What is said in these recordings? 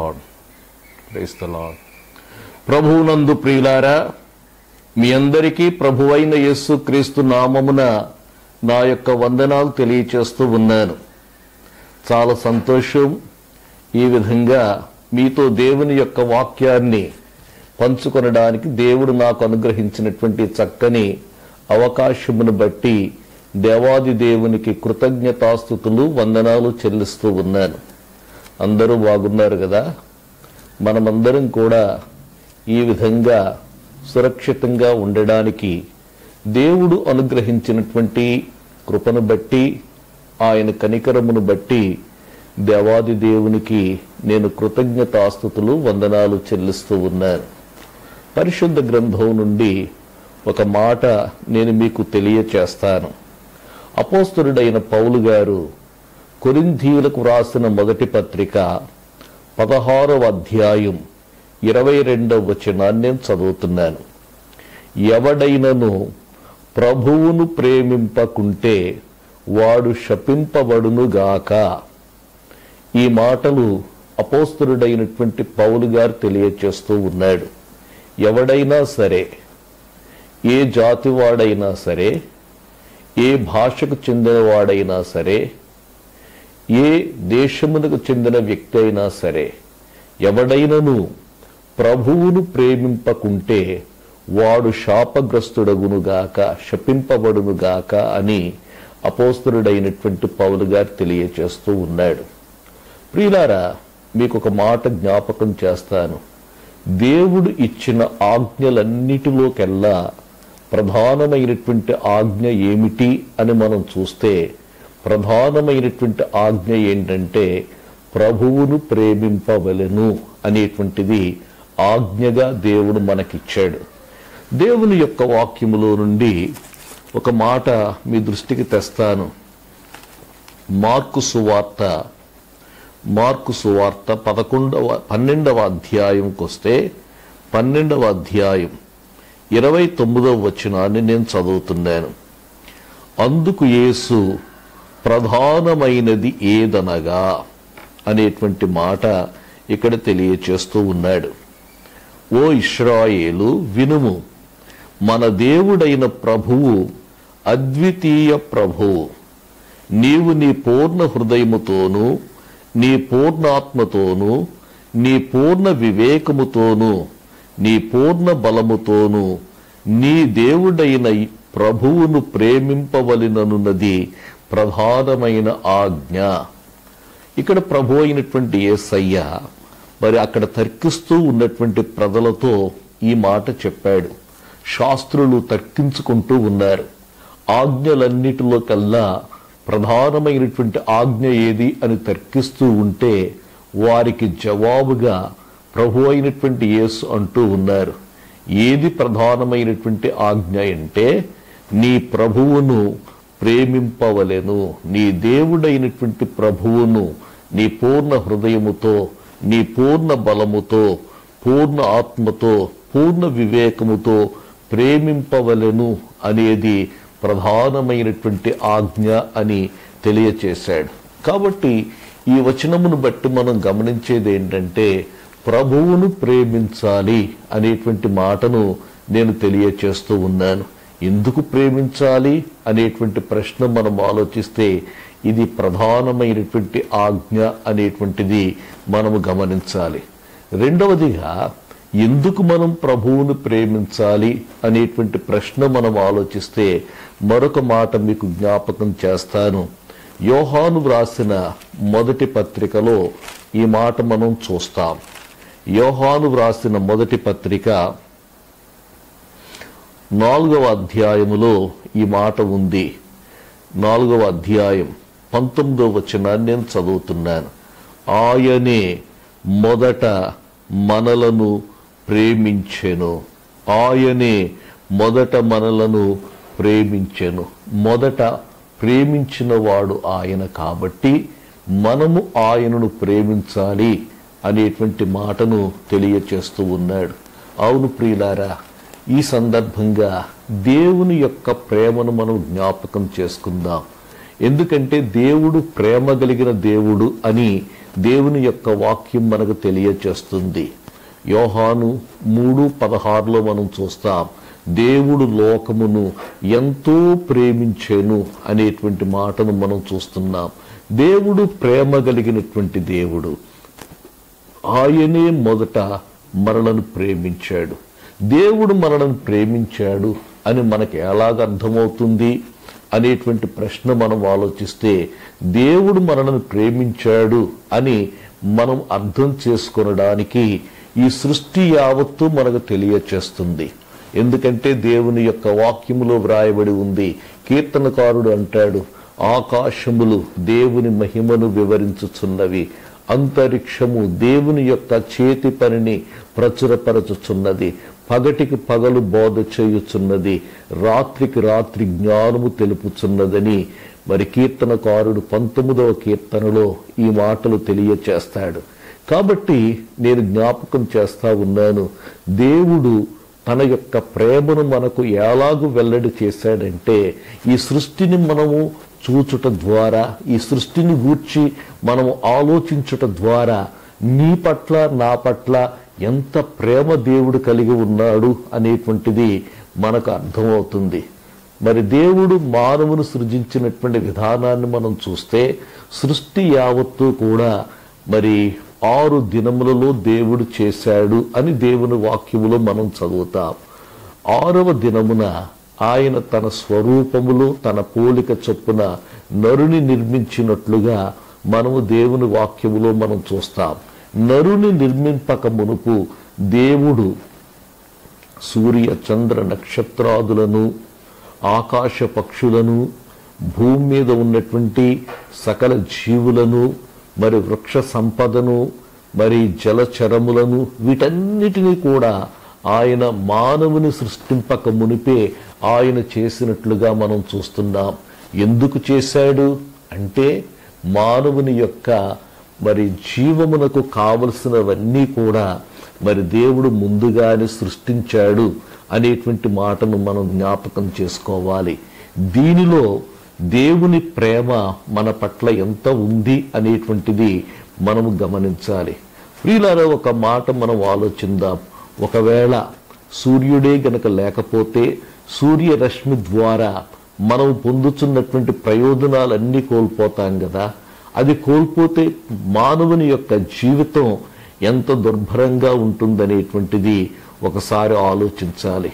Lord, praise the lord. ప్రభువునందు ప్రియులారా, మీ అందరికీ ప్రభువైన యేసుక్రీస్తు నామమున నా యొక్క వందనాలు తెలియచేస్తూ ఉన్నాను. చాలా సంతోషం. ఈ విధంగా మీతో దేవుని యొక్క వాక్యాన్ని పంచుకొనడానికి దేవుడు నాకు అనుగ్రహించినటువంటి చక్కని అవకాశమును బట్టి దేవాది దేవునికి కృతజ్ఞతాస్తుతులు వందనాలు చెల్లిస్తూ ఉన్నాను. అందరూ బాగున్నారు కదా? మనమందరం కూడా ఈ విధంగా సురక్షితంగా ఉండడానికి దేవుడు అనుగ్రహించినటువంటి కృపను బట్టి, ఆయన కనికరమును బట్టి దేవాది దేవునికి నేను కృతజ్ఞతాస్తుతులు వందనాలు చెల్లిస్తూ ఉన్నాను. పరిశుద్ధ గ్రంథం నుండి ఒక మాట నేను మీకు తెలియచేస్తాను. అపోస్తలుడైన పౌలు గారు కొరింథీయులకు వ్రాసిన మొదటి పత్రిక 16వ అధ్యాయం 22వ వచనాన్ని నేను చదువుతున్నాను. ఎవడైనను ప్రభువును ప్రేమింపకుంటే వాడు శపింపబడునుగాక. ఈ మాటలు అపోస్తలుడైనటువంటి పౌలు గారు తెలియచేస్తూ ఉన్నాడు. ఎవడైనా సరే, ఏ జాతివాడైనా సరే, ఏ భాషకు చెందినవాడైనా సరే, ఏ దేశమునకు చెందిన వ్యక్తి అయినా సరే, ఎవడైనను ప్రభువును ప్రేమింపకుంటే వాడు శాపగ్రస్తుడగునుగాక, శపింపబడునుగాక అని అపోస్తలుడైనటువంటి పౌలు గారు తెలియచేస్తూ ఉన్నాడు. ప్రియులారా, మీకు ఒక మాట జ్ఞాపకం చేస్తాను. దేవుడు ఇచ్చిన ఆజ్ఞలన్నిటిలోకెల్లా ప్రధానమైనటువంటి ఆజ్ఞ ఏమిటి అని మనం చూస్తే, ప్రధానమైనటువంటి ఆజ్ఞ ఏంటంటే ప్రభువును ప్రేమింపవలెను అనేటువంటిది ఆజ్ఞగా దేవుడు మనకిచ్చాడు. దేవుని యొక్క వాక్యములో నుండి ఒక మాట మీ దృష్టికి తెస్తాను. మార్కు సువార్త 12వ అధ్యాయంకి వస్తే 12వ అధ్యాయం 29వ వచనాన్ని నేను చదువుతున్నాను. అందుకు యేసు ప్రధానమైనది ఏదనగా అనేటువంటి మాట ఇక్కడ తెలియచేస్తూ ఉన్నాడు. ఓ ఇశ్రాయేలు వినుము, మన దేవుడైన ప్రభువు అద్వితీయ ప్రభువు. నీవు నీ పూర్ణ హృదయముతోనూ, నీ పూర్ణాత్మతోనూ, నీ పూర్ణ వివేకముతోనూ, నీ పూర్ణ బలముతోనూ నీ దేవుడైన ప్రభువును ప్రేమింపవలెననున్నది ప్రధానమైన ఆజ్ఞ. ఇక్కడ ప్రభు అయినటువంటి యేసయ్య మరి అక్కడ తర్కిస్తూ ఉన్నటువంటి ప్రజలతో ఈ మాట చెప్పాడు. శాస్త్రులు తర్కించుకుంటూ ఉన్నారు. ఆజ్ఞలన్నిటిలో కల్లా ప్రధానమైనటువంటి ఆజ్ఞ ఏది అని తర్కిస్తూ ఉంటే వారికి జవాబుగా ప్రభు అయినటువంటి యేసు అంటూ ఉన్నారు. ఏది ప్రధానమైనటువంటి ఆజ్ఞ అంటే నీ ప్రభువును ప్రేమింపవలెను. నీ దేవుడైనటువంటి ప్రభువును నీ పూర్ణ హృదయముతో, నీ పూర్ణ బలముతో, పూర్ణ ఆత్మతో, పూర్ణ వివేకముతో ప్రేమింపవలెను అనేది ప్రధానమైనటువంటి ఆజ్ఞ అని తెలియచేశాడు. కాబట్టి ఈ వచనమును బట్టి మనం గమనించేది ఏంటంటే ప్రభువును ప్రేమించాలి అనేటువంటి మాటను నేను తెలియచేస్తూ ఉన్నాను. ఎందుకు ప్రేమించాలి అనేటువంటి ప్రశ్న మనం ఆలోచిస్తే ఇది ప్రధానమైనటువంటి ఆజ్ఞ అనేటువంటిది మనము గమనించాలి. రెండవదిగా, ఎందుకు మనం ప్రభువును ప్రేమించాలి అనేటువంటి ప్రశ్న మనం ఆలోచిస్తే మరొక మాట మీకు జ్ఞాపకం చేస్తాను. యోహాను వ్రాసిన మొదటి పత్రికలో ఈ మాట మనం చూస్తాం. యోహాను వ్రాసిన మొదటి పత్రిక 4వ అధ్యాయములో ఈ మాట ఉంది. 4వ అధ్యాయం 19వ వచనాన్ని నేను చదువుతున్నాను. ఆయనే మొదట మనలను ప్రేమించెను. ఆయనే మొదట మనలను ప్రేమించెను. మొదట ప్రేమించిన వాడు ఆయన కాబట్టి మనము ఆయనను ప్రేమించాలి అనేటువంటి మాటను తెలియచేస్తూ ఉన్నాడు. అవును ప్రియులారా, ఈ సందర్భంగా దేవుని యొక్క ప్రేమను మనం జ్ఞాపకం చేసుకుందాం. ఎందుకంటే దేవుడు ప్రేమ కలిగిన దేవుడు అని దేవుని యొక్క వాక్యం మనకు తెలియచేస్తుంది. యోహాను 3:16 మనం చూస్తాం, దేవుడు లోకమును ఎంతో ప్రేమించెను అనేటువంటి మాటను మనం చూస్తున్నాం. దేవుడు ప్రేమ కలిగినటువంటి దేవుడు. ఆయనే మొదట మనలను ప్రేమించాడు. దేవుడు మనలను ప్రేమించాడు అని మనకు ఎలాగ అర్థమవుతుంది అనేటువంటి ప్రశ్న మనం ఆలోచిస్తే, దేవుడు మనలను ప్రేమించాడు అని మనం అర్థం చేసుకొనడానికి ఈ సృష్టి యావత్తు మనకు తెలియచేస్తుంది. ఎందుకంటే దేవుని యొక్క వాక్యములో వ్రాయబడి ఉంది. కీర్తనకారుడు అంటాడు, ఆకాశములు దేవుని మహిమను వివరించుచున్నవి, అంతరిక్షము దేవుని యొక్క చేతి పనిని ప్రచురపరచుచున్నది, పగటికి పగలు బోధ చేయుచున్నది, రాత్రికి రాత్రి జ్ఞానము తెలుపుచున్నదని మరి కీర్తనకారుడు 19వ కీర్తనలో ఈ మాటలు తెలియచేస్తాడు. కాబట్టి నేను జ్ఞాపకం చేస్తా ఉన్నాను, దేవుడు తన యొక్క ప్రేమను మనకు ఎలాగూ వెల్లడి చేశాడంటే, ఈ సృష్టిని మనము చూచుట ద్వారా, ఈ సృష్టిని గూర్చి మనము ఆలోచించుట ద్వారా నీ పట్ల నా పట్ల ఎంత ప్రేమ దేవుడు కలిగి ఉన్నాడు అనేటువంటిది మనకు అర్థమవుతుంది. మరి దేవుడు మానవును సృజించినటువంటి విధానాన్ని మనం చూస్తే, సృష్టి యావత్తు కూడా మరి 6 దినములలో దేవుడు చేశాడు అని దేవుని వాక్యములో మనం చదువుతాం. 6వ దినమున ఆయన తన స్వరూపములో తన పోలిక చొప్పున నరుని నిర్మించినట్లుగా మనము దేవుని వాక్యములో మనం చూస్తాం. నరుని నిర్మింపక మునుపు దేవుడు సూర్య చంద్ర నక్షత్రాదులను, ఆకాశ పక్షులను, భూమి మీద ఉన్నటువంటి సకల జీవులను, మరి వృక్ష సంపదను, మరి జలచరములను, వీటన్నిటినీ కూడా ఆయన మానవుని సృష్టింపక మునిపే ఆయన చేసినట్లుగా మనం చూస్తున్నాం. ఎందుకు చేశాడు అంటే, మానవుని యొక్క మరి జీవమునకు కావలసినవన్నీ కూడా మరి దేవుడు ముందుగానే సృష్టించాడు అనేటువంటి మాటను మనం జ్ఞాపకం చేసుకోవాలి. దీనిలో దేవుని ప్రేమ మన పట్ల ఎంత ఉంది అనేటువంటిది మనము గమనించాలి. ప్రియులారా, ఒక మాట మనం ఆలోచిద్దాం. ఒకవేళ సూర్యుడే గనక లేకపోతే, సూర్యరశ్మి ద్వారా మనం పొందుతున్నటువంటి ప్రయోజనాలన్నీ కోల్పోతాం కదా. అది కోల్పోతే మానవుని యొక్క జీవితం ఎంత దుర్భరంగా ఉంటుందనేటువంటిది ఒకసారి ఆలోచించాలి.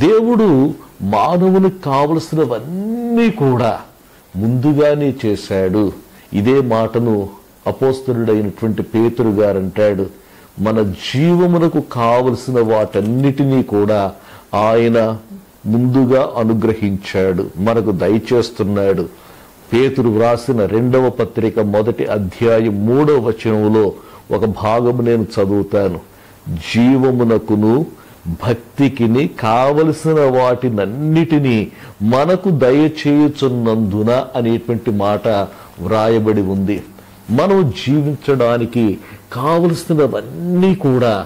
దేవుడు మానవునికి కావలసినవన్నీ కూడా ముందుగానే చేశాడు. ఇదే మాటను అపోస్తలుడైనటువంటి పేతురు గారు అంటాడు, మన జీవమునకు కావలసిన వాటన్నిటినీ కూడా ఆయన ముందుగా అనుగ్రహించాడు, మనకు దయచేస్తున్నాడు. పేతురు వ్రాసిన 2వ పత్రిక 1వ అధ్యాయం 3వ వచనంలో ఒక భాగము నేను చదువుతాను. జీవమునకును భక్తికిని కావలసిన వాటినన్నిటినీ మనకు దయచేయుచున్నందున అనేటువంటి మాట వ్రాయబడి ఉంది. మనం జీవించడానికి కావలసినవన్నీ కూడా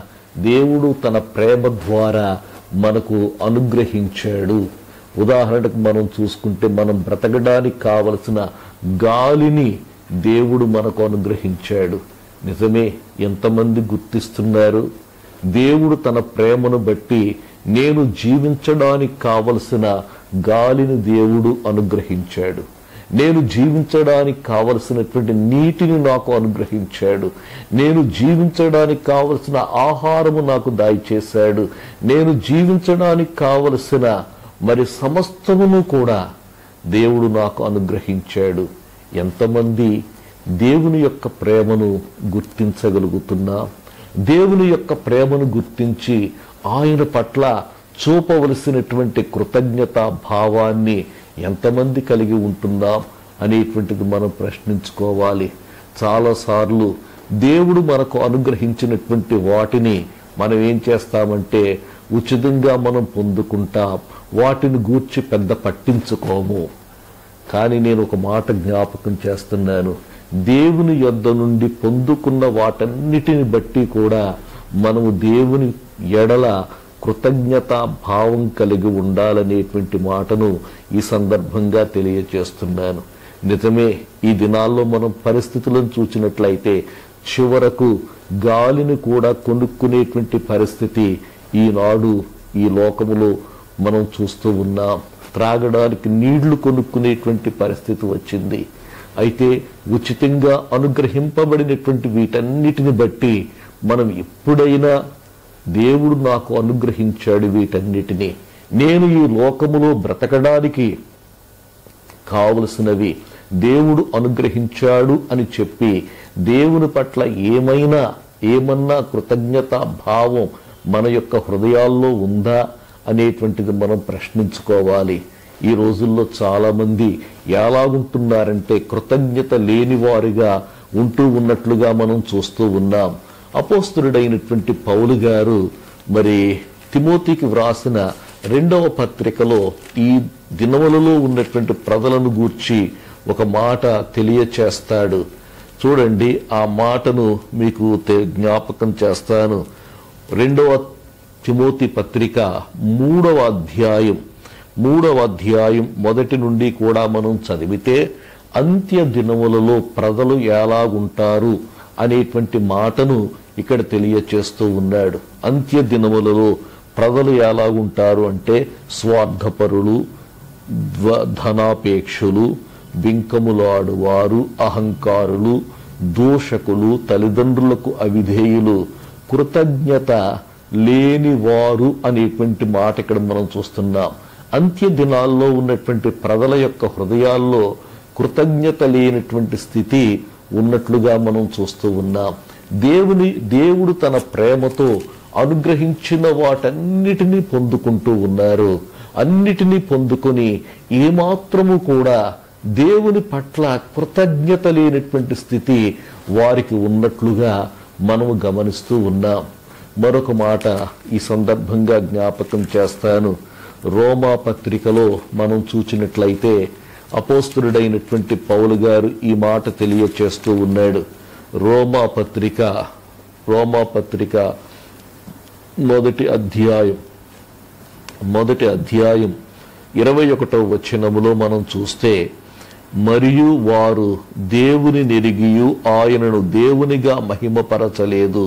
దేవుడు తన ప్రేమ ద్వారా మనకు అనుగ్రహించాడు. ఉదాహరణకు మనం చూసుకుంటే, మనం బ్రతకడానికి కావలసిన గాలిని దేవుడు మనకు అనుగ్రహించాడు. నిజమే, ఎంతమంది గుర్తిస్తున్నారు? దేవుడు తన ప్రేమను బట్టి నేను జీవించడానికి కావలసిన గాలిని దేవుడు అనుగ్రహించాడు. నేను జీవించడానికి కావలసినటువంటి నీటిని నాకు అనుగ్రహించాడు. నేను జీవించడానికి కావలసిన ఆహారము నాకు దయచేశాడు. నేను జీవించడానికి కావలసిన మరి సమస్తమును కూడా దేవుడు నాకు అనుగ్రహించాడు. ఎంతమంది దేవుని యొక్క ప్రేమను గుర్తించగలుగుతున్నా? దేవుని యొక్క ప్రేమను గుర్తించి ఆయన పట్ల చూపవలసినటువంటి కృతజ్ఞతా భావాన్ని ఎంతమంది కలిగి ఉంటున్నాం అనేటువంటిది మనం ప్రశ్నించుకోవాలి. చాలాసార్లు దేవుడు మనకు అనుగ్రహించినటువంటి వాటిని మనం ఏం చేస్తామంటే ఉచితంగా మనం పొందుకుంటాం, వాటిని గూర్చి పెద్ద పట్టించుకోము. కానీ నేను ఒక మాట జ్ఞాపకం చేస్తున్నాను, దేవుని యొద్ద నుండి పొందుకున్న వాటన్నిటిని బట్టి కూడా మనము దేవుని ఎడల కృతజ్ఞతా భావం కలిగి ఉండాలనేటువంటి మాటను ఈ సందర్భంగా తెలియచేస్తున్నాను. నిజమే, ఈ దినాల్లో మనం పరిస్థితులను చూసినట్లయితే చివరకు గాలిని కూడా కొనుక్కునేటువంటి పరిస్థితి ఈనాడు ఈ లోకములో మనం చూస్తూ ఉన్నాం. త్రాగడానికి నీళ్లు కొనుక్కునేటువంటి పరిస్థితి వచ్చింది. అయితే ఉచితంగా అనుగ్రహింపబడినటువంటి వీటన్నిటిని బట్టి మనం ఎప్పుడైనా దేవుడు నాకు అనుగ్రహించాడు వీటన్నిటినీ, నేను ఈ లోకములో బ్రతకడానికి కావలసినవి దేవుడు అనుగ్రహించాడు అని చెప్పి దేవుని పట్ల ఏమన్నా కృతజ్ఞతా భావం మన యొక్క హృదయాల్లో ఉందా అనేటువంటిది మనం ప్రశ్నించుకోవాలి. ఈ రోజుల్లో చాలా మంది ఎలాగుంటున్నారంటే కృతజ్ఞత లేని వారిగా ఉంటూ ఉన్నట్లుగా మనం చూస్తూ ఉన్నాం. అపోస్తలుడైనటువంటి పౌలు గారు మరి తిమోతికి వ్రాసిన 2వ పత్రికలో ఈ దినములలో ఉన్నటువంటి ప్రజలను గూర్చి ఒక మాట తెలియచేస్తాడు. చూడండి, ఆ మాటను మీకు జ్ఞాపకం చేస్తాను. 2వ తిమోతి పత్రిక 3వ అధ్యాయం మొదటి నుండి కూడా మనం చదివితే అంత్య దినములలో ప్రజలు ఎలాగుంటారు అనేటువంటి మాటను ఇక్కడ తెలియచేస్తూ ఉన్నాడు. అంత్య దినములలో ప్రజలు ఎలాగుంటారు అంటే స్వార్థపరులు, ధనాపేక్షులు, బింకములాడువారు, అహంకారులు, దూషకులు, తల్లిదండ్రులకు అవిధేయులు, కృతజ్ఞత లేనివారు అనేటువంటి మాట ఇక్కడ మనం చూస్తున్నాం. అంత్య దినాల్లో ఉన్నటువంటి ప్రజల యొక్క హృదయాల్లో కృతజ్ఞత లేనటువంటి స్థితి ఉన్నట్లుగా మనం చూస్తూ ఉన్నాం. దేవుడు తన ప్రేమతో అనుగ్రహించిన వాటన్నిటినీ పొందుకుంటూ ఉన్నారు. అన్నిటినీ పొందుకొని ఏమాత్రము కూడా దేవుని పట్ల కృతజ్ఞత లేనటువంటి స్థితి వారికి ఉన్నట్లుగా మనము గమనిస్తూ ఉన్నాం. మరొక మాట ఈ సందర్భంగా జ్ఞాపకం చేస్తాను. రోమా పత్రికలో మనం చూచినట్లయితే అపోస్తలుడైనటువంటి పౌలు గారు ఈ మాట తెలియచేస్తూ ఉన్నాడు. రోమా పత్రిక మొదటి అధ్యాయం 21వ వచనములో మనం చూస్తే, మరియు వారు దేవుని నెరిగియు ఆయనను దేవునిగా మహిమపరచలేదు,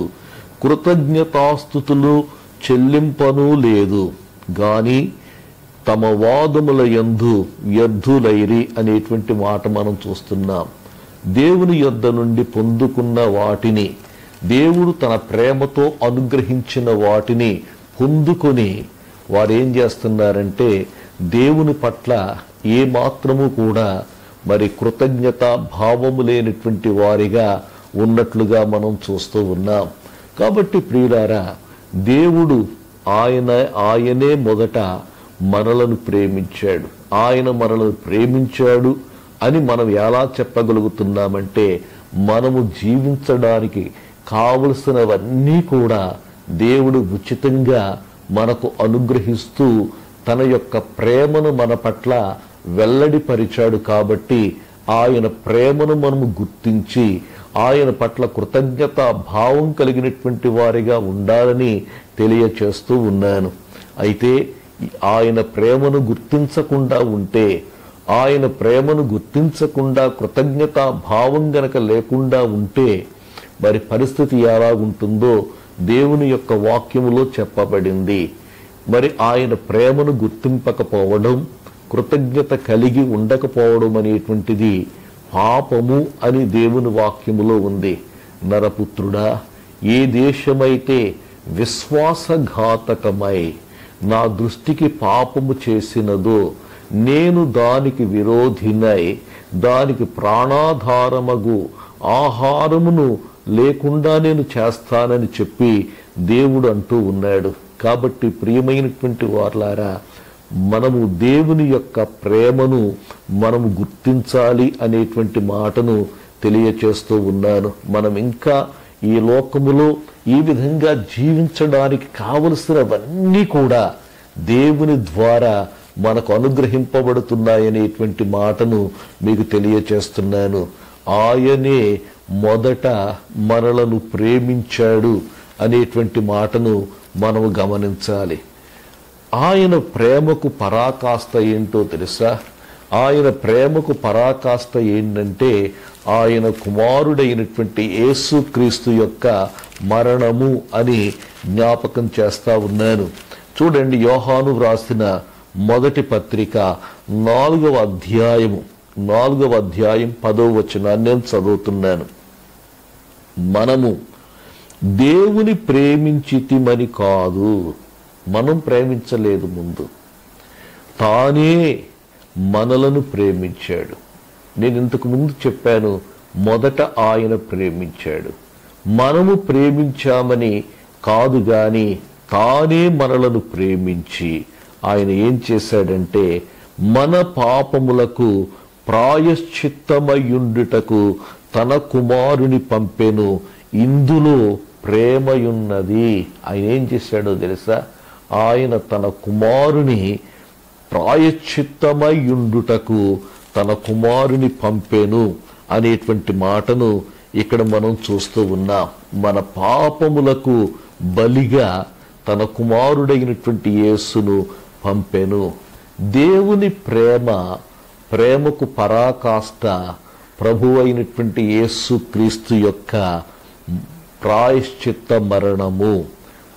కృతజ్ఞతాస్తుతులు చెల్లింపను లేదు గాని తమ వాదముల యందు వ్యర్థులైరి అనేటువంటి మాట మనం చూస్తున్నాం. దేవుని యొద్ద నుండి పొందుకున్న వాటిని, దేవుడు తన ప్రేమతో అనుగ్రహించిన వాటిని పొందుకొని వారేం చేస్తున్నారంటే దేవుని పట్ల ఏ మాత్రము కూడా మరి కృతజ్ఞత భావము లేనటువంటి వారిగా ఉన్నట్లుగా మనం చూస్తూ ఉన్నాం. కాబట్టి ప్రియులారా, దేవుడు ఆయనే మొదట మనలను ప్రేమించాడు. ఆయన మనలను ప్రేమించాడు అని మనం ఎలా చెప్పగలుగుతున్నామంటే, మనము జీవించడానికి కావలసినవన్నీ కూడా దేవుడు ఉచితంగా మనకు అనుగ్రహిస్తూ తన యొక్క ప్రేమను మన పట్ల వెల్లడిపరిచాడు. కాబట్టి ఆయన ప్రేమను మనము గుర్తించి ఆయన పట్ల కృతజ్ఞత భావం కలిగినటువంటి వారిగా ఉండాలని తెలియచేస్తూ ఉన్నాను. అయితే ఆయన ప్రేమను గుర్తించకుండా ఉంటే, ఆయన ప్రేమను గుర్తించకుండా కృతజ్ఞత భావం గనక లేకుండా ఉంటే మరి పరిస్థితి ఎలా ఉంటుందో దేవుని యొక్క వాక్యములో చెప్పబడింది. మరి ఆయన ప్రేమను గుర్తింపకపోవడం, కృతజ్ఞత కలిగి ఉండకపోవడం అనేటువంటిది పాపము అని దేవుని వాక్యములో ఉంది. నరపుత్రుడా, ఏ దేశమైతే విశ్వాసఘాతకమై నా దృష్టికి పాపము చేసినదో నేను దానికి విరోధినై దానికి ప్రాణాధారమగు ఆహారమును లేకుండా నేను చేస్తానని చెప్పి దేవుడు అంటూ ఉన్నాడు. కాబట్టి ప్రియమైనటువంటి వారలారా, మనము దేవుని యొక్క ప్రేమను మనము గుర్తించాలి అనేటువంటి మాటను తెలియచేస్తూ ఉన్నాను. మనం ఇంకా ఈ లోకములో ఈ విధంగా జీవించడానికి కావలసినవన్నీ కూడా దేవుని ద్వారా మనకు అనుగ్రహింపబడుతున్నాయనేటువంటి మాటను మీకు తెలియచేస్తున్నాను. ఆయనే మొదట మనలను ప్రేమించాడు అనేటువంటి మాటను మనము గమనించాలి. ఆయన ప్రేమకు పరాకాష్ట ఏంటో తెలుసా? ఆయన ప్రేమకు పరాకాష్ట ఏంటంటే ఆయన కుమారుడైనటువంటి యేసుక్రీస్తు యొక్క మరణము అని జ్ఞాపకం చేస్తా ఉన్నాను. చూడండి, యోహాను వ్రాసిన మొదటి పత్రిక 4వ అధ్యాయం 10వ వచనాన్ని నేను చదువుతున్నాను. మనము దేవుని ప్రేమించితిమని కాదు, మనం ప్రేమించలేదు, ముందు తానే మనలను ప్రేమించాడు. నేను ఇంతకు ముందు చెప్పాను, మొదట ఆయన ప్రేమించాడు. మనము ప్రేమించామని కాదు గాని తానే మనలను ప్రేమించి ఆయన ఏం చేశాడంటే మన పాపములకు ప్రాయశ్చిత్తమయుండుటకు తన కుమారుని పంపెను. ఇందులో ప్రేమయున్నది. ఆయన ఏం చేశాడో తెలుసా? ఆయన తన కుమారుని ప్రాయశ్చిత్తమయుండుటకు తన కుమారుని పంపెను అనేటువంటి మాటను ఇక్కడ మనం చూస్తూ ఉన్నాం. మన పాపములకు బలిగా తన కుమారుడైనటువంటి యేసును పంపెను. దేవుని ప్రేమకు పరాకాష్ట ప్రభు అయినటువంటి యేసుక్రీస్తు యొక్క ప్రాయశ్చిత్త మరణము.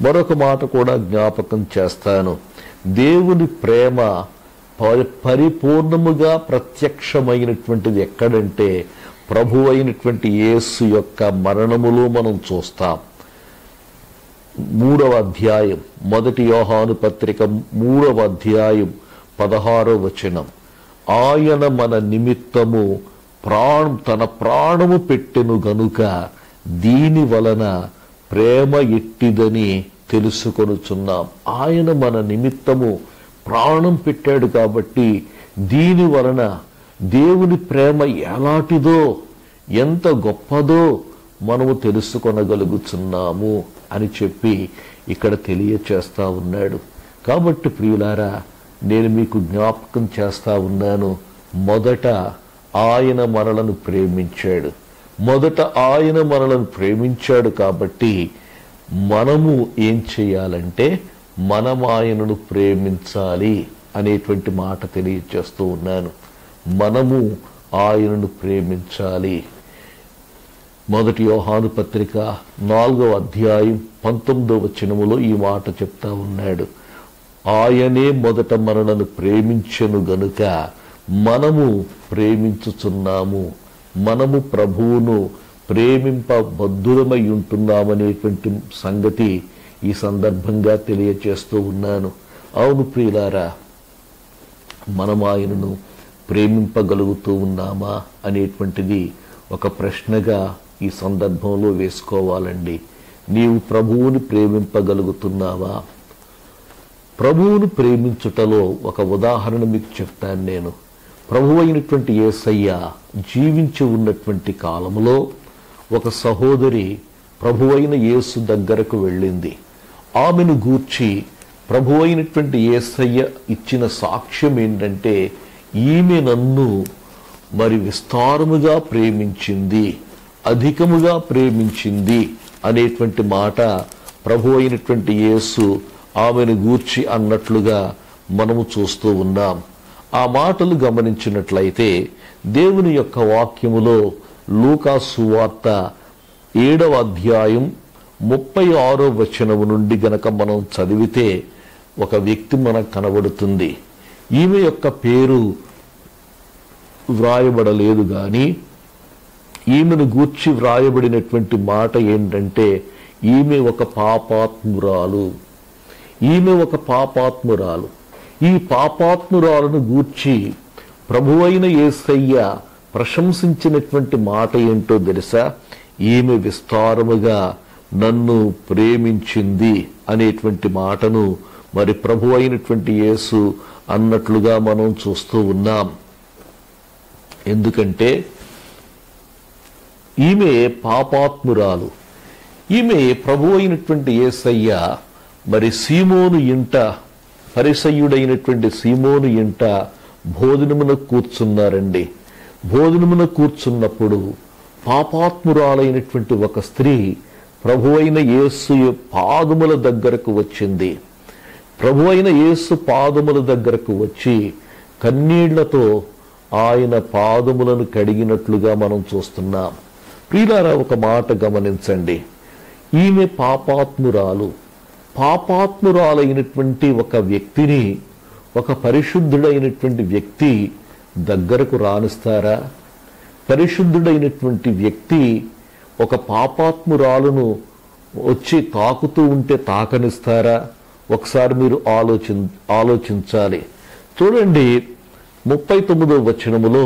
మరొక మాట కూడా జ్ఞాపకం చేస్తాను. దేవుని ప్రేమ పరిపూర్ణముగా ప్రత్యక్షమైనటువంటిది ఎక్కడంటే ప్రభు అయినటువంటి యేసు యొక్క మరణములో మనం చూస్తాం. 3వ అధ్యాయం, 1 యోహాను పత్రిక 3వ అధ్యాయం 16వ వచనం. ఆయన మన నిమిత్తము తన ప్రాణము పెట్టెను గనుక దీని వలన ప్రేమ ఎట్టిదని తెలుసుకొనుచున్నాం. ఆయన మన నిమిత్తము ప్రాణం పెట్టాడు కాబట్టి దీని వలన దేవుని ప్రేమ ఎలాంటిదో, ఎంత గొప్పదో మనము తెలుసుకొనగలుగుతున్నాము అని చెప్పి ఇక్కడ తెలియచేస్తా ఉన్నాడు. కాబట్టి ప్రియులారా, నేను మీకు జ్ఞాపకం చేస్తా ఉన్నాను, మొదట ఆయన మనలను ప్రేమించాడు. మొదట ఆయన మనలను ప్రేమించాడు కాబట్టి మనము ఏం చేయాలంటే మనం ఆయనను ప్రేమించాలి అనేటువంటి మాట తెలియచేస్తూ ఉన్నాను. మనము ఆయనను ప్రేమించాలి. 1 యోహాను పత్రిక 4వ అధ్యాయం 19వ వచనములో ఈ మాట చెప్తా ఉన్నాడు. ఆయనే మొదట మనలను ప్రేమించెను గనుక మనము ప్రేమించుచున్నాము. మనము ప్రభువును ప్రేమింపబద్ధులమై ఉంటున్నామనేటువంటి సంగతి ఈ సందర్భంగా తెలియచేస్తూ ఉన్నాను. అవును ప్రియులారా, మనం ఆయనను ప్రేమింపగలుగుతూ ఉన్నామా అనేటువంటిది ఒక ప్రశ్నగా ఈ సందర్భంలో వేసుకోవాలండి. నీవు ప్రభువుని ప్రేమింపగలుగుతున్నావా? ప్రభువును ప్రేమించుటలో ఒక ఉదాహరణ మీకు చెప్తాను నేను. ప్రభు అయినటువంటి యేసయ్య జీవించి ఉన్నటువంటి కాలంలో ఒక సహోదరి ప్రభు అయిన యేసు దగ్గరకు వెళ్ళింది. ఆమెను గూర్చి ప్రభు అయినటువంటి యేసయ్య ఇచ్చిన సాక్ష్యం ఏంటంటే, ఈమె నన్ను మరి విస్తారముగా ప్రేమించింది, అధికముగా ప్రేమించింది అనేటువంటి మాట ప్రభు అయినటువంటి యేసు ఆమెను గూర్చి అన్నట్లుగా మనము చూస్తూ ఉన్నాం. ఆ మాటలు గమనించినట్లయితే దేవుని యొక్క వాక్యములో లూకా సువార్త 7వ అధ్యాయం 36వ వచనము నుండి గనక మనం చదివితే ఒక వ్యక్తి మనకు కనబడుతుంది. ఈమె యొక్క పేరు వ్రాయబడలేదు గాని ఈమెను గూర్చి వ్రాయబడినటువంటి మాట ఏంటంటే, ఈమె ఒక పాపాత్మురాలు. ఈమె ఒక పాపాత్మురాలు. ఈ పాపాత్మురాలను గూర్చి ప్రభువైన యేసయ్య ప్రశంసించినటువంటి మాట ఏంటో తెలుసా? ఈమె విస్తారముగా నన్ను ప్రేమించింది అనేటువంటి మాటను మరి ప్రభు అయినటువంటి యేసు అన్నట్లుగా మనం చూస్తూ ఉన్నాం. ఎందుకంటే ఈమె పాపాత్మురాలు. ఈమె ప్రభు అయినటువంటి యేసయ్య మరి సీమోను ఇంట, పరిసయ్యుడైనటువంటి సీమోను ఇంట భోజనమున కూర్చున్నారండి. భోజనమున కూర్చున్నప్పుడు పాపాత్మురాలైనటువంటి ఒక స్త్రీ ప్రభు అయిన యేసు పాదముల దగ్గరకు వచ్చింది. ప్రభు అయిన యేసు పాదముల దగ్గరకు వచ్చి కన్నీళ్లతో ఆయన పాదములను కడిగినట్లుగా మనం చూస్తున్నాం. ప్రియులారా, ఒక మాట గమనించండి. ఈమె పాపాత్మురాలైనటువంటి ఒక వ్యక్తిని, ఒక పరిశుద్ధుడైనటువంటి వ్యక్తి దగ్గరకు రానిస్తారా? పరిశుద్ధుడైనటువంటి వ్యక్తి ఒక పాపాత్మురాలను వచ్చి తాకుతూ ఉంటే తాకనిస్తారా? ఒకసారి మీరు ఆలోచించాలి. చూడండి, 39వ వచనములో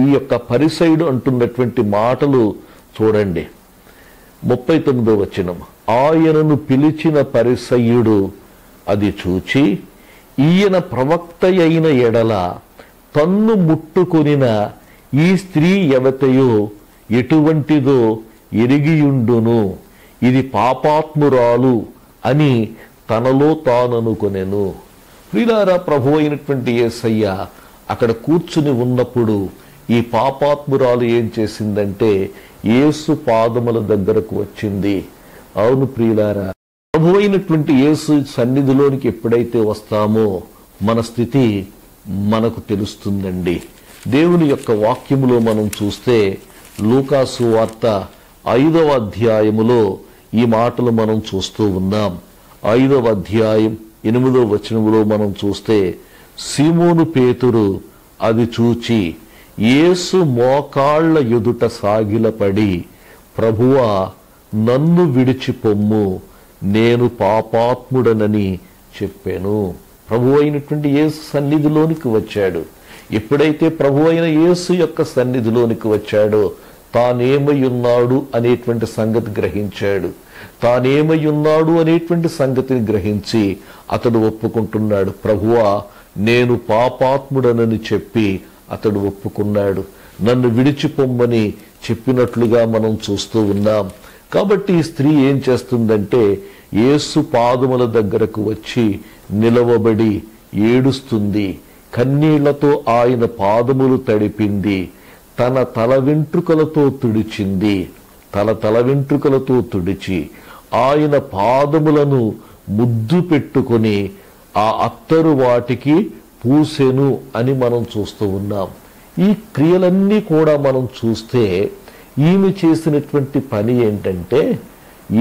ఈ యొక్క పరిసయుడు అంటున్నటువంటి మాటలు చూడండి. 39వ వచనం, ఆయనను పిలిచిన పరిసయ్యుడు అది చూచి, ఈయన ప్రవక్త అయిన ఎడల తన్ను ముట్టుకొనిన ఈ స్త్రీ ఎవతయో ఎటువంటిదో ఎరిగియుండును, ఇది పాపాత్మురాలు అని తనలో తాననుకొనెను. ప్రియులారా, ప్రభు అయినటువంటి యేసయ్య అక్కడ కూర్చుని ఉన్నప్పుడు ఈ పాపాత్మురాలు ఏం చేసిందంటే యేసు పాదముల దగ్గరకు వచ్చింది. అవును ప్రియులారా, ప్రభు అయినటువంటి యేసు సన్నిధిలోనికి ఎప్పుడైతే వస్తామో మన స్థితి మనకు తెలుస్తుందండి. దేవుని యొక్క వాక్యములో మనం చూస్తే లూకాసు వార్త 5వ అధ్యాయములో ఈ మాటలు మనం చూస్తూ ఉన్నాం. 5వ అధ్యాయం 8వ వచనములో మనం చూస్తే, సీమోను పేతురు అది చూచి యేసు మోకాళ్ల ఎదుట సాగిలపడి, ప్రభువా నన్ను విడిచిపొమ్ము, నేను పాపాత్ముడనని చెప్పాను. ప్రభు అయినటువంటి యేసు సన్నిధిలోనికి వచ్చాడు. ఎప్పుడైతే ప్రభు అయిన యేసు యొక్క సన్నిధిలోనికి వచ్చాడో తానేమై ఉన్నాడు అనేటువంటి సంగతి గ్రహించాడు. తానేమై ఉన్నాడు అనేటువంటి సంగతిని గ్రహించి అతడు ఒప్పుకుంటున్నాడు. ప్రభువా నేను పాపాత్ముడనని చెప్పి అతడు ఒప్పుకున్నాడు. నన్ను విడిచిపొమ్మని చెప్పినట్లుగా మనం చూస్తూ ఉన్నాం. కాబట్టి ఈ స్త్రీ ఏం చేస్తుందంటే యేసు పాదముల దగ్గరకు వచ్చి నిలవబడి ఏడుస్తుంది. కన్నీళ్లతో ఆయన పాదములు తడిపింది. తన తల వెంట్రుకలతో తుడిచి ఆయన పాదములను ముద్దు పెట్టుకొని ఆ అత్తరు వాటికి పూసెను అని మనం చూస్తూ ఉన్నాం. ఈ క్రియలన్నీ కూడా మనం చూస్తే ఈమె చేసినటువంటి పని ఏంటంటే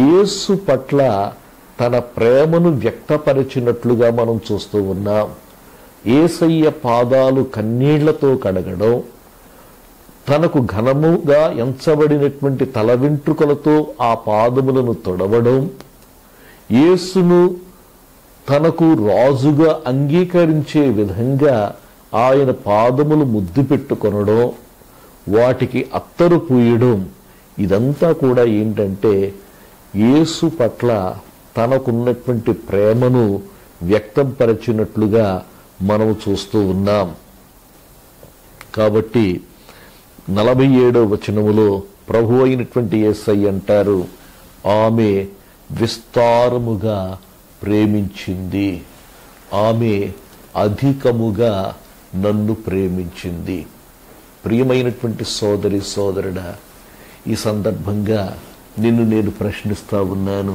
యేసు పట్ల తన ప్రేమను వ్యక్తపరిచినట్లుగా మనం చూస్తూ ఉన్నాం. యేసయ్య పాదాలు కన్నీళ్లతో కడగడం, తనకు ఘనముగా ఎంచబడినటువంటి తల వెంట్రుకలతో ఆ పాదములను తొడవడం, యేసును తనకు రాజుగా అంగీకరించే విధంగా ఆయన పాదములు ముద్దు పెట్టుకొనడం, వాటికి అత్తరు పూయడం, ఇదంతా కూడా ఏంటంటే యేసు పట్ల తనకున్నటువంటి ప్రేమను వ్యక్తంపరిచినట్లుగా మనం చూస్తూ ఉన్నాం. కాబట్టి 47వ వచనములో ప్రభు అయినటువంటి యేసయ్య అంటారు, ఆమె విస్తారముగా ప్రేమించింది, ఆమె అధికముగా నన్ను ప్రేమించింది. ప్రియమైనటువంటి సోదరి సోదరుడా, ఈ సందర్భంగా నిన్ను నేను ప్రశ్నిస్తా ఉన్నాను.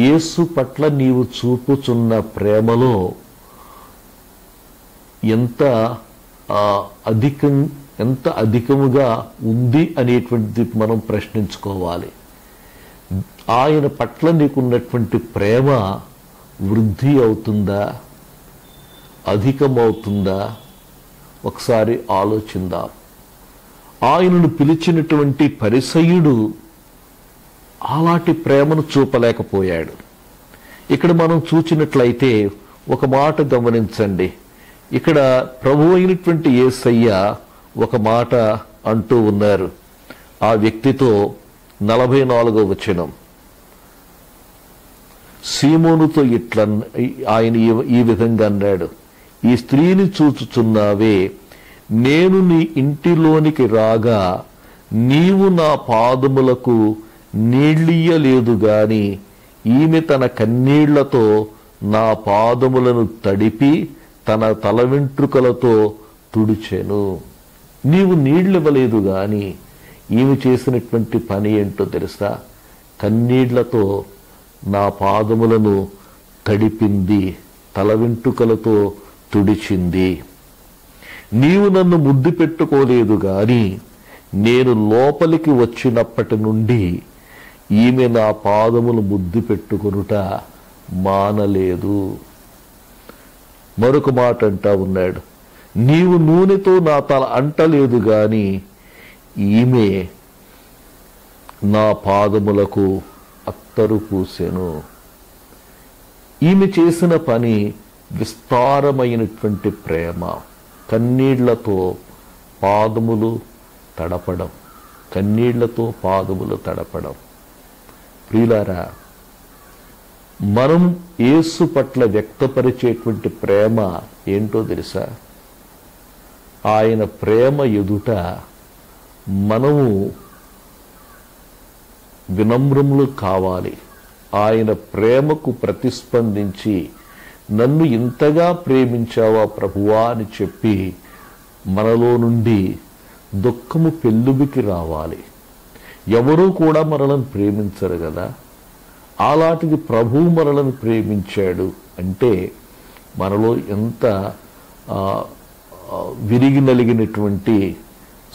యేసు పట్ల నీవు చూపుచున్న ప్రేమలో ఎంత అధికముగా ఉంది అనేటువంటిది మనం ప్రశ్నించుకోవాలి. ఆయన పట్ల నీకున్నటువంటి ప్రేమ వృద్ధి అవుతుందా, అధికమవుతుందా? ఒకసారి ఆలోచిందాం. ఆయనను పిలిచినటువంటి పరిసయ్యుడు అలాంటి ప్రేమను చూపలేకపోయాడు. ఇక్కడ మనం చూచినట్లయితే ఒక మాట గమనించండి. ఇక్కడ ప్రభు అయినటువంటి యేసయ్య ఒక మాట అంటూ ఉన్నారు ఆ వ్యక్తితో. 44వ వచనం, సీమోనుతో ఇట్లా ఆయన ఈ విధంగా అన్నాడు, ఈ స్త్రీని చూచుచున్నావే, నేను నీ ఇంటిలోనికి రాగా నీవు నా పాదములకు నీళ్ళియ్యలేదు గాని ఈమె తన కన్నీళ్లతో నా పాదములను తడిపి తన తల వెంట్రుకలతో తుడిచెను. నీవు నీళ్ళివ్వలేదు గాని ఈమె చేసినటువంటి పని ఏంటో తెలుసా? కన్నీళ్లతో నా పాదములను తడిపింది, తల వెంట్రుకలతో తుడిచింది. నీవు నన్ను ముద్దు పెట్టుకోలేదు గాని నేను లోపలికి వచ్చినప్పటి నుండి ఈమె నా పాదములు ముద్దు పెట్టుకొనుట మానలేదు. మరొక మాట అంటా ఉన్నాడు, నీవు నూనెతో నా తల అంటలేదు గాని ఈమె నా పాదములకు అత్తరు పూసెను. ఈమె చేసిన పని విస్తారమైనటువంటి ప్రేమ. కన్నీళ్లతో పాదములు తడపడం, కన్నీళ్లతో పాదములు తడపడం. ప్రియులారా, మనం యేసు పట్ల వ్యక్తపరిచేటువంటి ప్రేమ ఏంటో తెలుసా? ఆయన ప్రేమ ఎదుట మనము వినమ్రములు కావాలి. ఆయన ప్రేమకు ప్రతిస్పందించి నన్ను ఇంతగా ప్రేమించావా ప్రభువా అని చెప్పి మనలో నుండి దుఃఖము పెళ్ళుబికి రావాలి. ఎవరూ కూడా మనలను ప్రేమించరు కదా. అలాంటిది ప్రభువు మనలను ప్రేమించాడు అంటే మనలో ఎంత విరిగి నలిగినటువంటి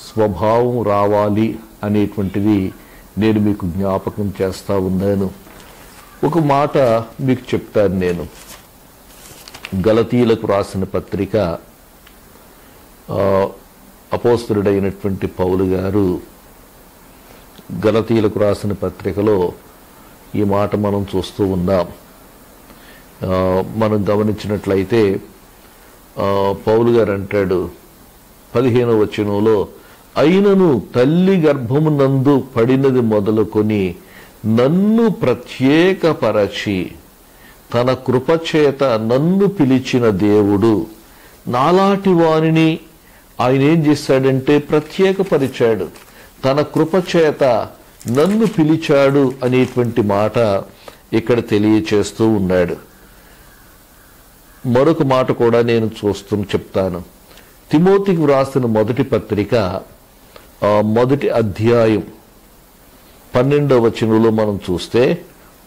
స్వభావం రావాలి అనేటువంటిది నేను మీకు జ్ఞాపకం చేస్తా ఉన్నాను. ఒక మాట మీకు చెప్తాను. నేను గలతీయులకు రాసిన పత్రిక అపోస్తలుడైనటువంటి పౌలు గారు గలతీయులకు రాసిన పత్రికలో ఈ మాట మనం చూస్తూ ఉన్నాం. మనం గమనించినట్లయితే పౌలు గారు అంటాడు 15వ వచనంలో, అయినను తల్లి గర్భమునందు పడినది మొదలుకొని నన్ను ప్రత్యేకపరచి తన కృపచేత నన్ను పిలిచిన దేవుడు నాలాటి వానిని ఆయన ఏం చేశాడంటే ప్రత్యేకపరిచాడు. తన కృపచేత నన్ను పిలిచాడు అనేటువంటి మాట ఇక్కడ తెలియచేస్తూ ఉన్నాడు. మరొక మాట కూడా నేను చెప్తాను. తిమోతికి వ్రాసిన మొదటి పత్రిక మొదటి అధ్యాయం 12వ వచనంలో మనం చూస్తే,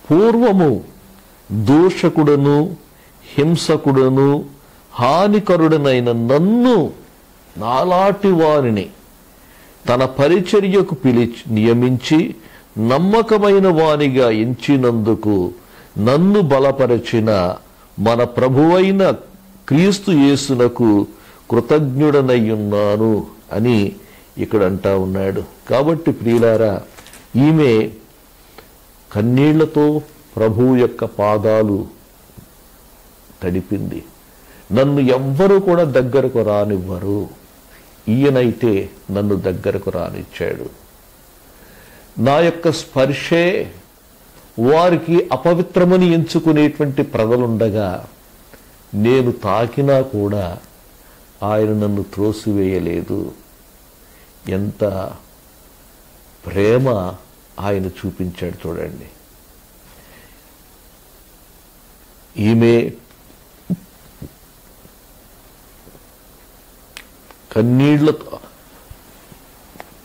పూర్వము దూషకుడను హింసకుడను హానికరుడనైన నన్ను నాలాటి వారిని తన పరిచర్యకు నియమించి నమ్మకమైన వానిగా ఎంచినందుకు నన్ను బలపరచిన మన ప్రభువైన క్రీస్తు యేసునకు కృతజ్ఞుడనయ్యున్నాను అని ఇక్కడ అంటా ఉన్నాడు. కాబట్టి ప్రియులారా, ఈమె కన్నీళ్లతో ప్రభువు యొక్క పాదాలు తడిపింది. నన్ను ఎవ్వరూ కూడా దగ్గరకు రానివ్వరు, ఈయనైతే నన్ను దగ్గరకు రానిచ్చాడు. నా యొక్క స్పర్శే వారికి అపవిత్రమని ఎంచుకునేటువంటి ప్రజలుండగా నేను తాకినా కూడా ఆయన నన్ను త్రోసివేయలేదు. ఎంత ప్రేమ ఆయన చూపించాడు చూడండి. ఈమె కన్నీళ్లతో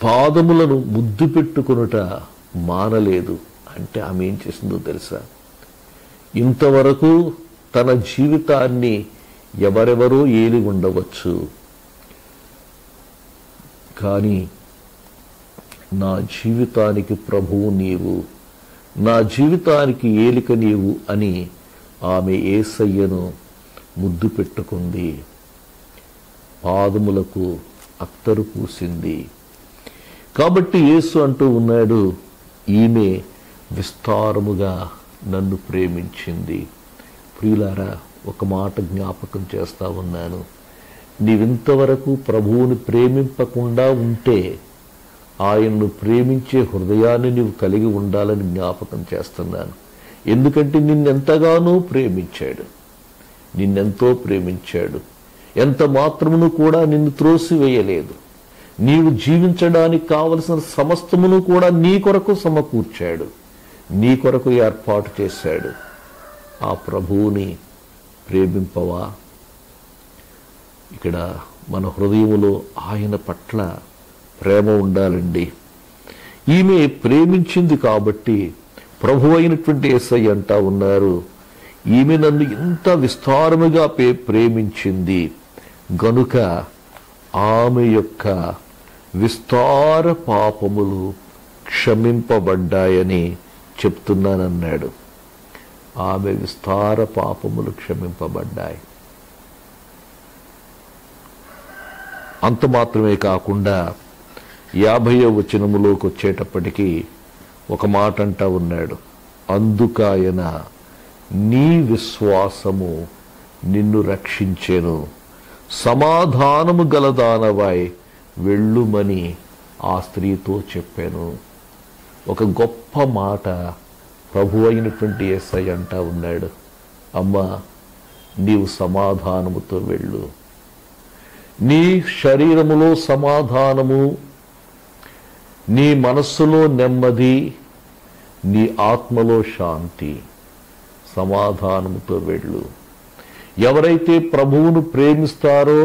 పాదములను ముద్దు పెట్టుకొనుట మానలేదు. అంటే ఆమె ఏం చేసిందో తెలుసా? ఇంతవరకు తన జీవితాన్ని ఎవరెవరో ఏలి ఉండవచ్చు, కానీ నా జీవితానికి ప్రభువు నీవు, నా జీవితానికి ఏలిక నీవు అని ఆమె యేసయ్యను ముద్దు పెట్టుకుంది, పాదములకు అత్తరు పూసింది. కాబట్టి యేసు అంటూ ఉన్నాడు, ఈమె విస్తారముగా నన్ను ప్రేమించింది. ప్రియులారా, ఒక మాట జ్ఞాపకం చేస్తా ఉన్నాను. నీవింతవరకు ప్రభువుని ప్రేమింపకుండా ఉంటే ఆయన్ను ప్రేమించే హృదయాన్ని నీవు కలిగి ఉండాలని జ్ఞాపకం చేస్తున్నాను. ఎందుకంటే నిన్నెంతగానో ప్రేమించాడు, నిన్నెంతో ప్రేమించాడు. ఎంత మాత్రమును కూడా నిన్ను త్రోసివేయలేదు. నీవు జీవించడానికి కావలసిన సమస్తమును కూడా నీ కొరకు సమకూర్చాడు, నీ కొరకు ఏర్పాటు చేశాడు. ఆ ప్రభువుని ప్రేమింపవా? ఇక్కడ మన హృదయములో ఆయన పట్ల ప్రేమ ఉండాలండి. ఈమె ప్రేమించింది కాబట్టి ప్రభు అయినటువంటి యేసయ్య అంటా ఉన్నారు, ఈమె నన్ను ఇంత విస్తారముగా ప్రేమించింది గనుక ఆమె యొక్క విస్తార పాపములు క్షమింపబడ్డాయని చెప్తున్నానన్నాడు. ఆమె విస్తార పాపములు క్షమింపబడ్డాయి. అంత మాత్రమే కాకుండా 50వ వచనములోకి వచ్చేటప్పటికీ ఒక మాట అంటా ఉన్నాడు. అందుకాయన నీ విశ్వాసము నిన్ను రక్షించెను, సమాధానము గలదానవై వెళ్ళుమని ఆ స్త్రీతో చెప్పాను. ఒక గొప్ప మాట ప్రభు అయినటువంటి యేసయ్య అంటా ఉన్నాడు. అమ్మా, నీవు సమాధానముతో వెళ్ళు. నీ శరీరములో సమాధానము, నీ మనస్సులో నెమ్మది, నీ ఆత్మలో శాంతి. సమాధానముతో వెళ్ళు. ఎవరైతే ప్రభువును ప్రేమిస్తారో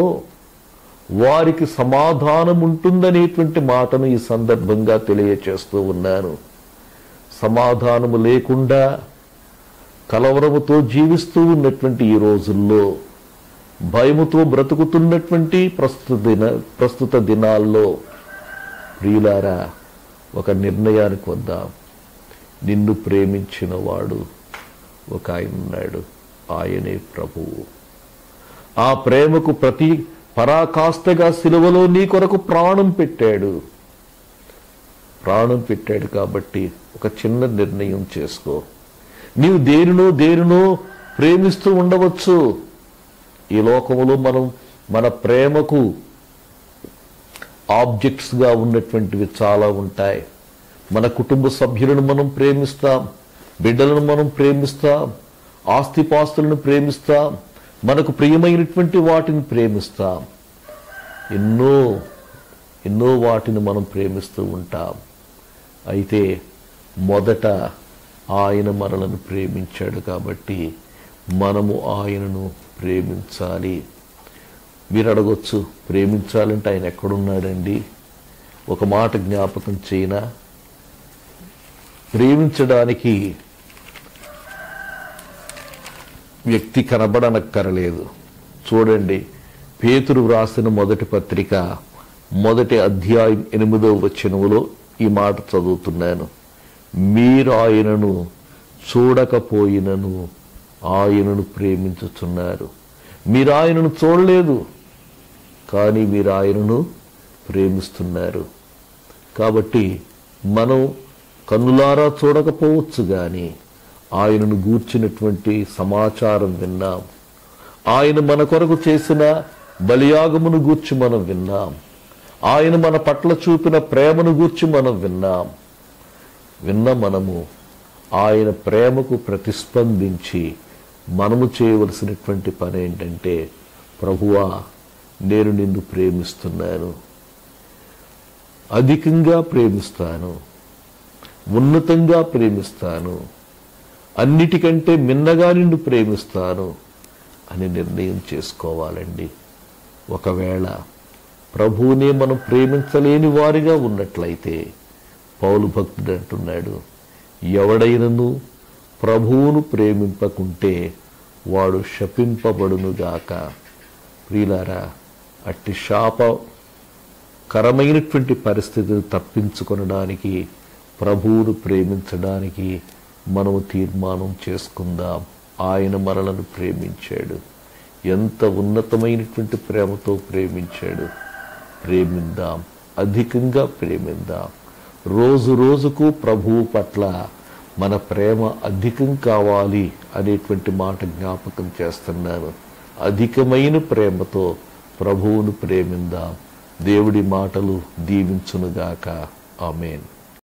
వారికి సమాధానం ఉంటుందనేటువంటి మాటను ఈ సందర్భంగా తెలియచేస్తూ ఉన్నాను. సమాధానము లేకుండా కలవరముతో జీవిస్తూ ఉన్నటువంటి ఈ రోజుల్లో, భయముతో బ్రతుకుతున్నటువంటి ప్రస్తుత దినాల్లో ప్రియులారా, ఒక నిర్ణయానికి వద్దాం. నిన్ను ప్రేమించిన వాడు ఒక ఆయన ఉన్నాడు. ఆయనే ప్రభువు. ఆ ప్రేమకు ప్రతి పరాకాష్ఠగా సిలువలో నీ కొరకు ప్రాణం పెట్టాడు. ప్రాణం పెట్టాడు కాబట్టి ఒక చిన్న నిర్ణయం చేసుకో. నీవు దేనినో ప్రేమిస్తూ ఉండవచ్చు. ఈ లోకములో మనం మన ప్రేమకు ఆబ్జెక్ట్స్గా ఉన్నటువంటివి చాలా ఉంటాయి. మన కుటుంబ సభ్యులను మనం ప్రేమిస్తాం, బిడ్డలను మనం ప్రేమిస్తాం, ఆస్తిపాస్తులను ప్రేమిస్తాం, మనకు ప్రియమైనటువంటి వాటిని ప్రేమిస్తాం. ఎన్నో వాటిని మనం ప్రేమిస్తూ ఉంటాం. అయితే మొదట ఆయన మనలను ప్రేమించాడు కాబట్టి మనము ఆయనను ప్రేమించాలి. మీరు అడగొచ్చు, ప్రేమించాలంటే ఆయన ఎక్కడున్నాడండి? ఒక మాట జ్ఞాపకం చేయనా? ప్రేమించడానికి వ్యక్తి కనబడనక్కరలేదు. చూడండి, పేతురు వ్రాసిన మొదటి పత్రిక 1వ అధ్యాయం 8వ వచనములో ఈ మాట చదువుతున్నాను. మీరు ఆయనను చూడకపోయినను ఆయనను ప్రేమించుచున్నారు. మీరు ఆయనను చూడలేదు, కానీ మీరు ఆయనను ప్రేమిస్తున్నారు. కాబట్టి మనం కన్నులారా చూడకపోవచ్చు, కానీ ఆయనను గూర్చినటువంటి సమాచారం విన్నాం. ఆయన మన కొరకు చేసిన బలియాగమును గూర్చి మనం విన్నాం. ఆయన మన పట్ల చూపిన ప్రేమను గూర్చి మనం విన్నాం. మనము ఆయన ప్రేమకు ప్రతిస్పందించి మనము చేయవలసినటువంటి పని ఏంటంటే, ప్రభువా, నేను నిన్ను ప్రేమిస్తున్నాను, అధికంగా ప్రేమిస్తాను, ఉన్నతంగా ప్రేమిస్తాను, అన్నిటికంటే మిన్నగా నిన్ను ప్రేమిస్తాను అని నిర్ణయం చేసుకోవాలండి. ఒకవేళ ప్రభువునే మనం ప్రేమించలేని వారిగా ఉన్నట్లయితే పౌలు భక్తుడు అంటున్నాడు, ఎవడైనను ప్రభువును ప్రేమింపకుంటే వాడు శపింపబడునుగాక. ప్రియులారా, అట్టి శాపకరమైనటువంటి పరిస్థితిని తప్పించుకొనడానికి, ప్రభువును ప్రేమించడానికి మనము తీర్మానం చేసుకుందాం. ఆయన మనలను ప్రేమించాడు. ఎంత ఉన్నతమైనటువంటి ప్రేమతో ప్రేమించాడు. ప్రేమిద్దాం, అధికంగా ప్రేమిద్దాం. రోజు రోజుకు ప్రభువు పట్ల మన ప్రేమ అధికం కావాలి అనేటువంటి మాట జ్ఞాపకం చేస్తున్నాను. అధికమైన ప్రేమతో ప్రభువును ప్రేమిద్దాం. దేవుడి మాటలు దీవించునుగాక. ఆమేన్.